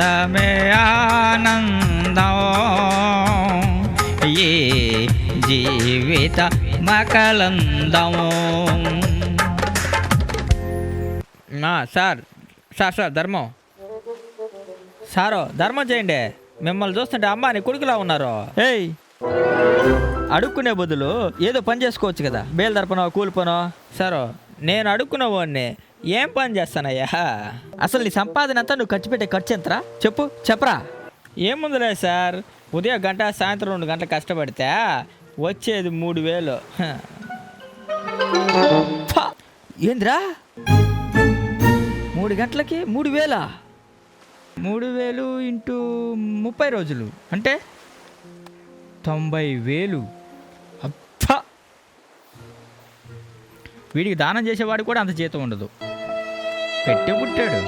ఆనందమే ఆనందం ఈ జీవిత మకలందం. సార్ ధర్మం ధర్మం చేయండి. మిమ్మల్ని చూస్తుంటే అమ్మ నీ కొడుకులా ఉన్నారు. ఏయ్, అడుక్కునే బదులు ఏదో పని చేసుకోవచ్చు కదా, బేలు దర్పనో కూలి పనో. సారు, నేను అడుక్కున్న వాడిని ఏం పని చేస్తానయ్యా? అసలు నీ సంపాదన అంతా నువ్వు ఖర్చు పెట్టే ఖర్చు ఎంతరా చెప్పరా? ఏముందిలే సార్, ఉదయం గంట సాయంత్రం 2 గంటలు కష్టపడితే వచ్చేది 3000. ఏంద్రా 3 గంటలకి 3000? 3000 ఇంటూ 30 రోజులు అంటే 90,000. అబ్బా, వీడికి దానం చేసేవాడు కూడా అంత జీతం ఉండదు. పెట్టే పుట్టాడు.